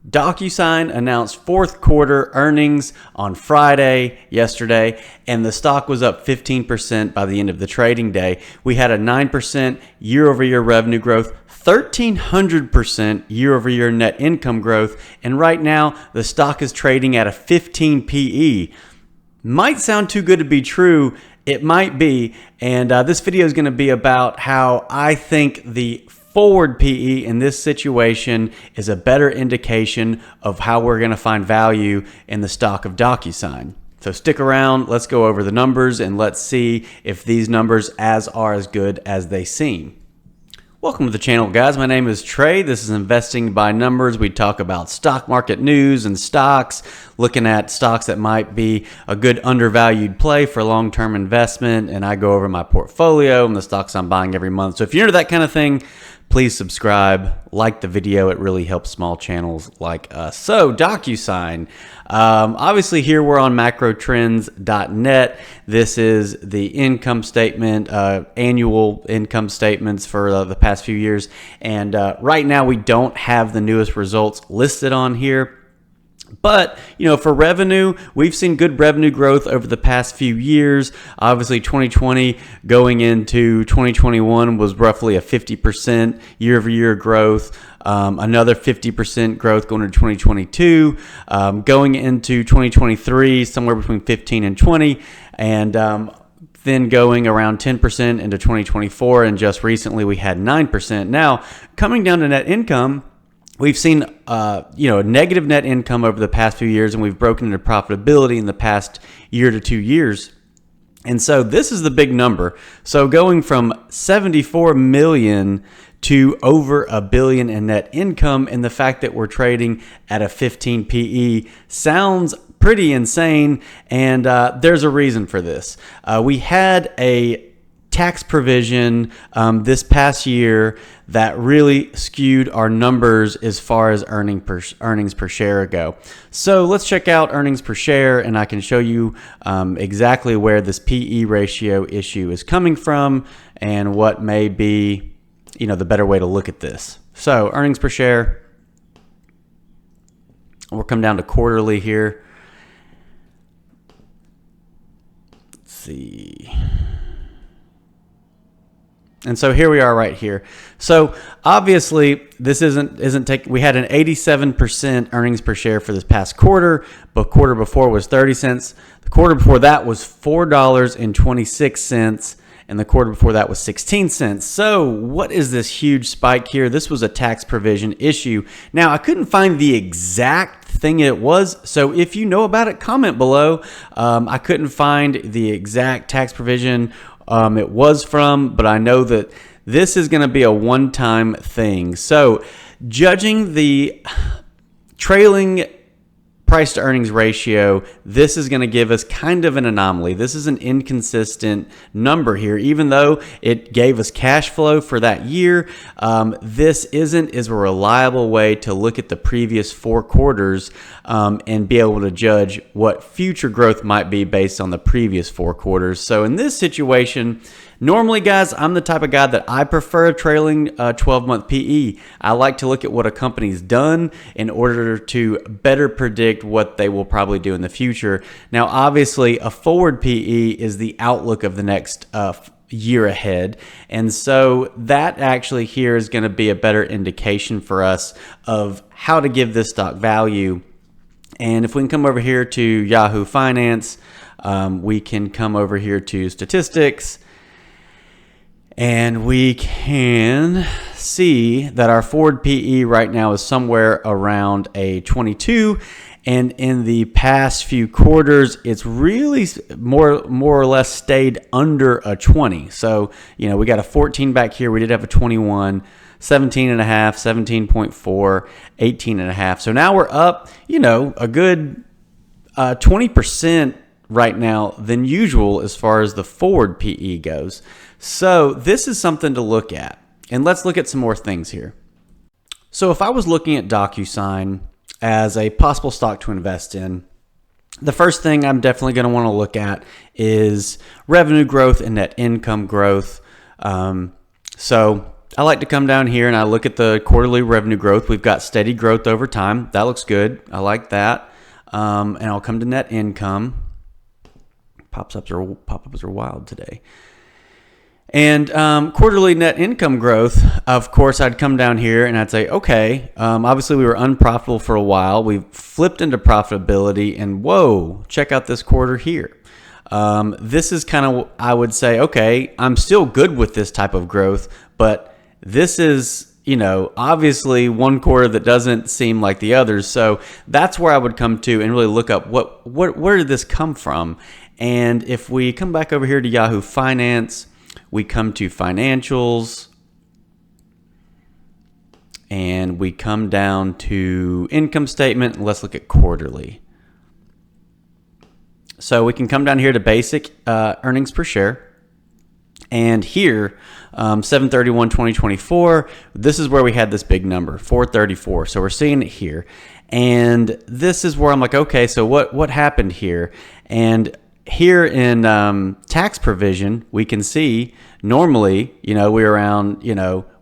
Docusign announced fourth quarter earnings on Friday, yesterday, and the stock was up 15% by the end of the trading day. We had a 9% year-over-year revenue growth, 1,300% year-over-year net income growth, and right now the stock is trading at a 15 PE. Might sound too good to be true. It might be, and this video is going to be about how I think the forward PE in this situation is a better indication of how we're going to find value in the stock of Docusign. So stick around, let's go over the numbers and let's see if these numbers are as good as they seem. Welcome to the channel, guys. My name is Trey. This is Investing by Numbers. We talk about stock market news and stocks, looking at stocks that might be a good undervalued play for long-term investment, and I go over my portfolio and the stocks I'm buying every month. So if you're into that kind of thing, please subscribe, like the video. It really helps small channels like us. So Docusign, obviously here we're on macrotrends.net. This is the income statement, annual income statements for the past few years. And right now we don't have the newest results listed on here. But, you know, for revenue, we've seen good revenue growth over the past few years. Obviously, 2020 going into 2021 was roughly a 50% year-over-year growth. Another 50% growth going into 2022. Going into 2023, somewhere between 15 and 20. And then going around 10% into 2024. And just recently, we had 9%. Now, coming down to net income, we've seen, a negative net income over the past few years, and we've broken into profitability in the past year to 2 years. And so this is the big number. So going from 74 million to over $1 billion in net income, and the fact that we're trading at a 15 PE sounds pretty insane. And there's a reason for this. We had a tax provision this past year that really skewed our numbers as far as earnings per share go. So let's check out earnings per share, and I can show you exactly where this PE ratio issue is coming from and what may be, the better way to look at this. So earnings per share, we'll come down to quarterly here. Let's see. And so here we are right here. So obviously this we had an 87% earnings per share for this past quarter, but quarter before was 30 cents. The quarter before that was $4.26, and the quarter before that was 16 cents. So what is this huge spike here? This was a tax provision issue. Now I couldn't find the exact thing it was, so if you know about it, comment below. I couldn't find the exact tax provision it was from, but I know that this is going to be a one-time thing. So judging the trailing price to earnings ratio, this is going to give us kind of an anomaly. This is an inconsistent number here, even though it gave us cash flow for that year. This isn't as a reliable way to look at the previous 4 quarters and be able to judge what future growth might be based on the previous 4 quarters. So in this situation, normally, guys, I'm the type of guy that I prefer a trailing 12-month PE. I like to look at what a company's done in order to better predict what they will probably do in the future. Now, obviously, a forward PE is the outlook of the next year ahead. And so that actually here is going to be a better indication for us of how to give this stock value. And if we can come over here to Yahoo Finance, we can come over here to statistics, and we can see that our forward PE right now is somewhere around a 22. And in the past few quarters, it's really more or less stayed under a 20. So, we got a 14 back here. We did have a 21, 17 and a half, 17.4, 18 and a half. So now we're up, a good 20% right now than usual as far as the forward PE goes. So this is something to look at. And let's look at some more things here. So if I was looking at Docusign as a possible stock to invest in, the first thing I'm definitely going to want to look at is revenue growth and net income growth. So I like to come down here and I look at the quarterly revenue growth. We've got steady growth over time. That looks good. I like that. And I'll come to net income. Pop-ups are wild today. And quarterly net income growth, of course, I'd come down here and I'd say, okay, obviously we were unprofitable for a while. We flipped into profitability, and whoa, check out this quarter here. This is kind of, I would say, okay, I'm still good with this type of growth, but this is, obviously one quarter that doesn't seem like the others. So that's where I would come to and really look up where did this come from? And if we come back over here to Yahoo Finance, we come to financials, and we come down to income statement. Let's look at quarterly. So we can come down here to basic earnings per share. And here, 7/31/2024, this is where we had this big number, 434. So we're seeing it here. And this is where I'm like, okay, so what happened here? And here in tax provision, we can see normally, we're around,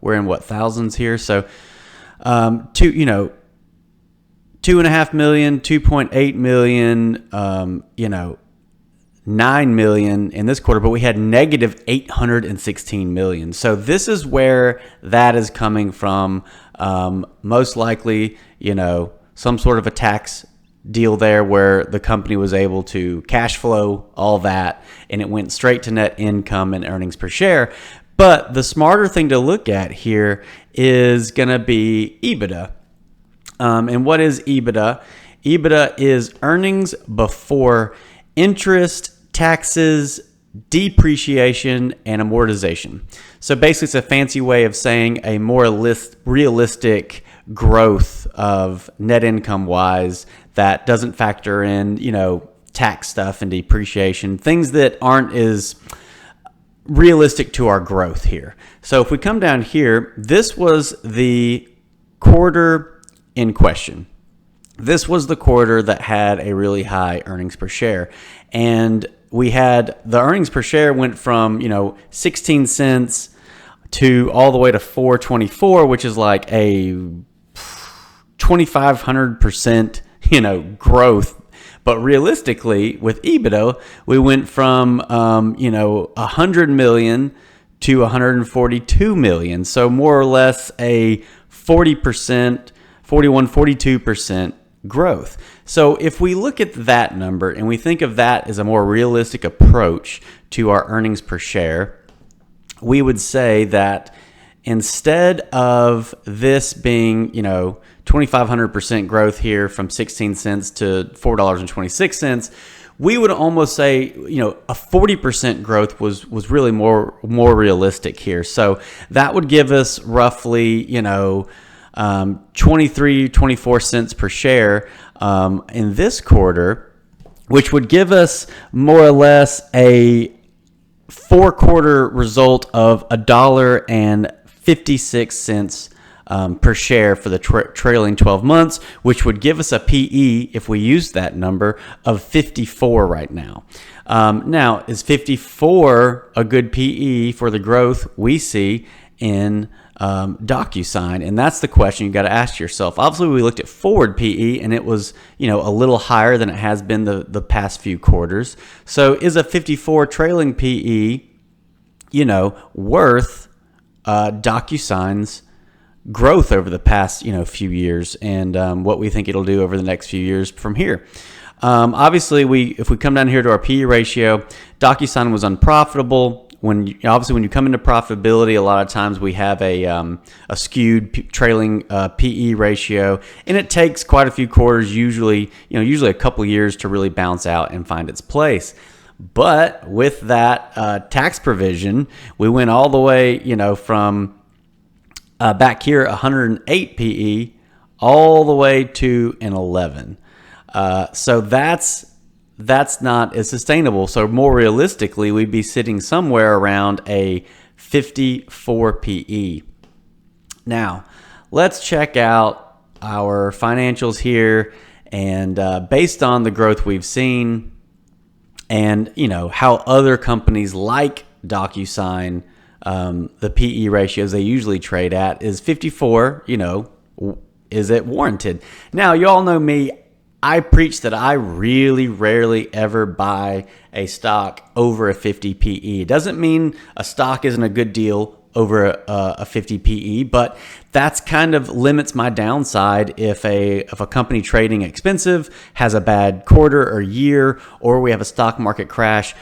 we're in what, thousands here. So, 2.5 million, 2.8 million, 9 million in this quarter, but we had negative 816 million. So this is where that is coming from. Most likely, some sort of a tax deal there where the company was able to cash flow all that, and it went straight to net income and earnings per share. But the smarter thing to look at here is going to be EBITDA. And what is EBITDA? EBITDA is earnings before interest, taxes, depreciation, and amortization. So basically, it's a fancy way of saying a more realistic growth of net income wise that doesn't factor in, tax stuff and depreciation, things that aren't as realistic to our growth here. So if we come down here, this was the quarter in question. This was the quarter that had a really high earnings per share. And we had the earnings per share went from, 16 cents to all the way to 4.24, which is like a 2,500%, growth. But realistically, with EBITDA, we went from, 100 million to 142 million. So more or less a 40%, 42% growth. So if we look at that number and we think of that as a more realistic approach to our earnings per share, we would say that instead of this being, 2,500% growth here from 16 cents to $4.26, we would almost say, a 40% growth was really more realistic here. So that would give us roughly, 24 cents per share in this quarter, which would give us more or less a 4-quarter result of $1.56 per share for the trailing 12 months, which would give us a PE, if we use that number, of 54 right now. Now, is 54 a good PE for the growth we see in Docusign? And that's the question you got to ask yourself. Obviously, we looked at forward PE, and it was, a little higher than it has been the past few quarters. So is a 54 trailing PE, worth Docusign's growth over the past, few years, and what we think it'll do over the next few years from here? Obviously, if we come down here to our PE ratio, Docusign was unprofitable. When you come into profitability, a lot of times we have a skewed trailing PE ratio, and it takes quite a few quarters, usually a couple years, to really bounce out and find its place. But with that tax provision, we went all the way, from back here 108 PE all the way to an 11. So that's not as sustainable. So more realistically, we'd be sitting somewhere around a 54 PE. Now, let's check out our financials here, and based on the growth we've seen and how other companies like Docusign the PE ratios they usually trade at is 54. Is it warranted? Now, you all know me. I preach that I really rarely ever buy a stock over a 50 PE. It doesn't mean a stock isn't a good deal over a 50 PE, but that's kind of limits my downside if a company trading expensive has a bad quarter or year, or we have a stock market crash.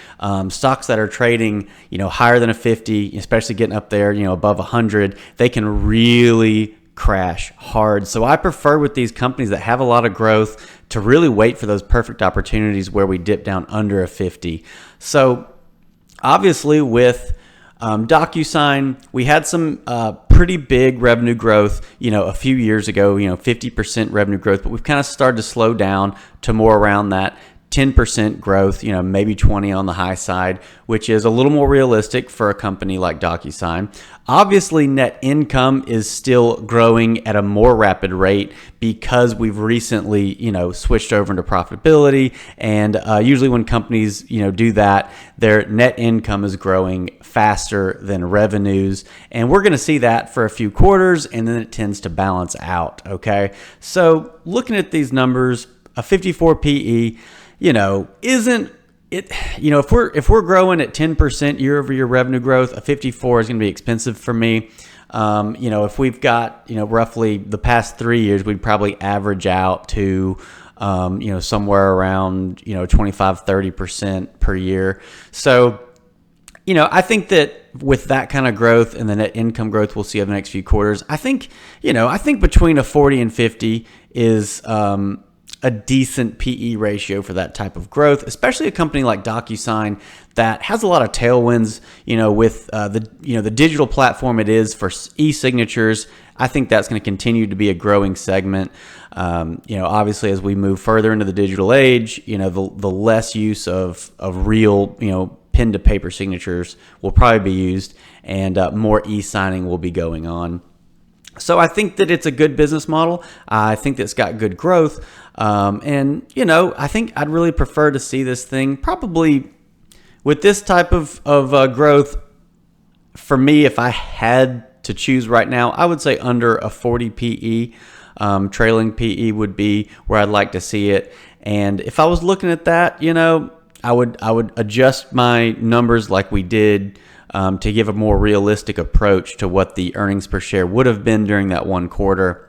Stocks that are trading higher than a 50, especially getting up there above 100, they can really crash hard. So I prefer with these companies that have a lot of growth to really wait for those perfect opportunities where we dip down under a 50. So obviously with Docusign, we had some pretty big revenue growth, a few years ago, 50% revenue growth, but we've kind of started to slow down to more around that 10% growth, maybe 20 on the high side, which is a little more realistic for a company like Docusign. Obviously, net income is still growing at a more rapid rate because we've recently, switched over into profitability. And usually when companies, do that, their net income is growing faster than revenues. And we're going to see that for a few quarters, and then it tends to balance out. Okay. So looking at these numbers, a 54 PE, isn't it, if we're growing at 10% year over year revenue growth, a 54 is going to be expensive for me. If we've got, roughly the past 3 years, we'd probably average out to, somewhere around, 25, 30% per year. So, I think that with that kind of growth and the net income growth we'll see over the next few quarters, I think between a 40 and 50 is, a decent PE ratio for that type of growth, especially a company like Docusign that has a lot of tailwinds, with the digital platform it is for e-signatures. I think that's going to continue to be a growing segment. Obviously as we move further into the digital age, the less use of real, pen to paper signatures will probably be used, and more e-signing will be going on. So I think that it's a good business model. I think that it's got good growth. I think I'd really prefer to see this thing probably with this type of growth. For me, if I had to choose right now, I would say under a 40 PE. Trailing PE would be where I'd like to see it. And if I was looking at that, I would adjust my numbers like we did to give a more realistic approach to what the earnings per share would have been during that one quarter.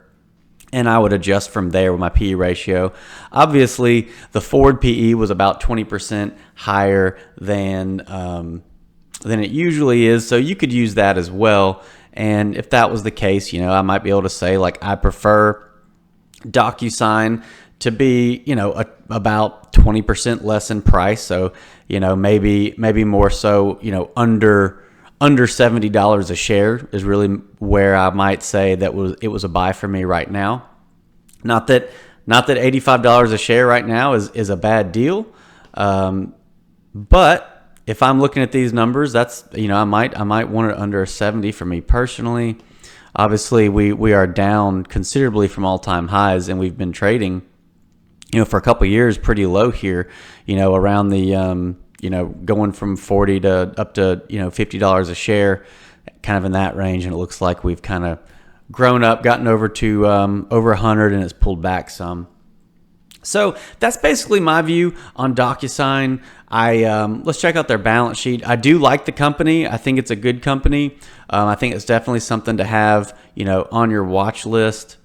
And I would adjust from there with my PE ratio. Obviously, the forward PE was about 20% higher than it usually is. So you could use that as well. And if that was the case, I might be able to say, like, I prefer Docusign to be, about 20% less in price. So, maybe more so, under $70 a share is really where I might say that it was a buy for me right now. Not that $85 a share right now is a bad deal. But if I'm looking at these numbers, that's, I might want it under 70 for me personally. Obviously we are down considerably from all-time highs, and we've been trading, for a couple of years pretty low here, around the, going from 40 to up to, $50 a share, kind of in that range. And it looks like we've kind of grown up, gotten over to over 100, and it's pulled back some. So that's basically my view on Docusign. Let's check out their balance sheet. I do like the company. I think it's a good company. I think it's definitely something to have, on your watch list.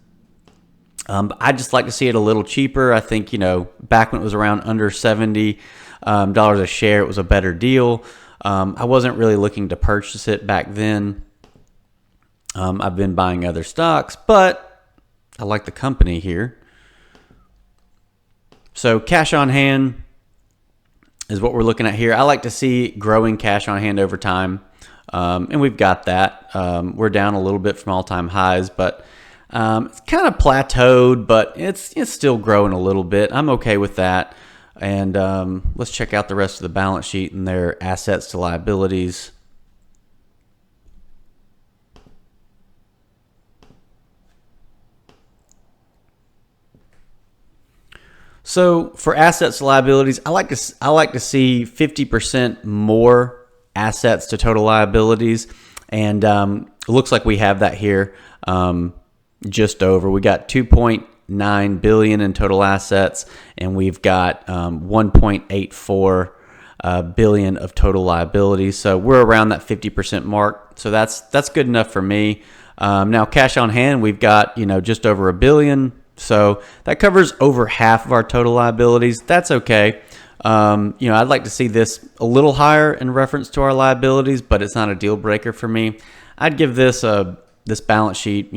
I'd just like to see it a little cheaper. I think, back when it was around under $70 a share, it was a better deal. I wasn't really looking to purchase it back then. I've been buying other stocks, but I like the company here. So cash on hand is what we're looking at here. I like to see growing cash on hand over time. And we've got that. We're down a little bit from all-time highs, but it's kind of plateaued, but it's still growing a little bit. I'm okay with that. And let's check out the rest of the balance sheet and their assets to liabilities. So for assets to liabilities, I like to see 50% more assets to total liabilities. And it looks like we have that here, just over. We got 2.9 billion in total assets, and we've got 1.84 billion of total liabilities. So we're around that 50% mark. So that's good enough for me. Now cash on hand, we've got, just over $1 billion. So that covers over half of our total liabilities. That's okay. I'd like to see this a little higher in reference to our liabilities, but it's not a deal breaker for me. I'd give this balance sheet,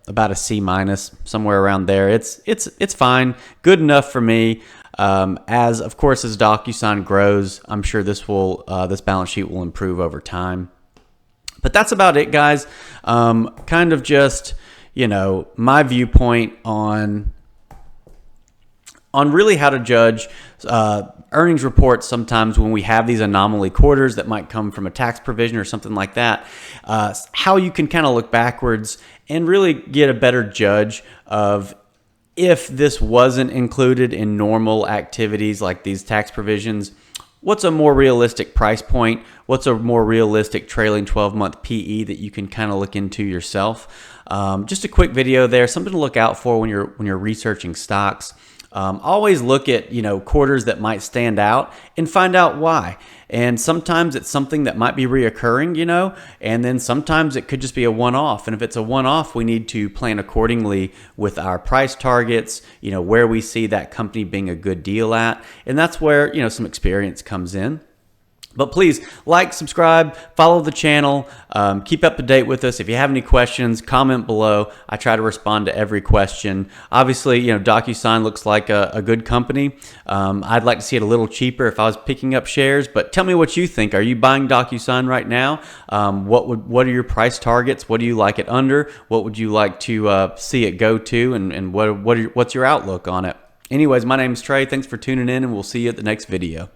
about a C minus, somewhere around there. It's fine, good enough for me. As DocuSign grows, I'm sure this balance sheet will improve over time. But that's about it, guys. Kind of just, my viewpoint on really how to judge earnings reports sometimes when we have these anomaly quarters that might come from a tax provision or something like that. How you can kind of look backwards and really get a better judge of if this wasn't included in normal activities like these tax provisions. What's a more realistic price point? What's a more realistic trailing 12-month PE that you can kind of look into yourself? Just a quick video there, something to look out for when you're researching stocks. Always look at quarters that might stand out and find out why. And sometimes it's something that might be reoccurring, and then sometimes it could just be a one-off. And if it's a one-off, we need to plan accordingly with our price targets, where we see that company being a good deal at. And that's where, some experience comes in. But please like, subscribe, follow the channel, keep up to date with us. If you have any questions, comment below. I try to respond to every question. Obviously, Docusign looks like a good company. I'd like to see it a little cheaper if I was picking up shares, but tell me what you think. Are you buying Docusign right now? What are your price targets? What do you like it under? What would you like to see it go to? And what's your outlook on it? Anyways, my name is Trey. Thanks for tuning in, and we'll see you at the next video.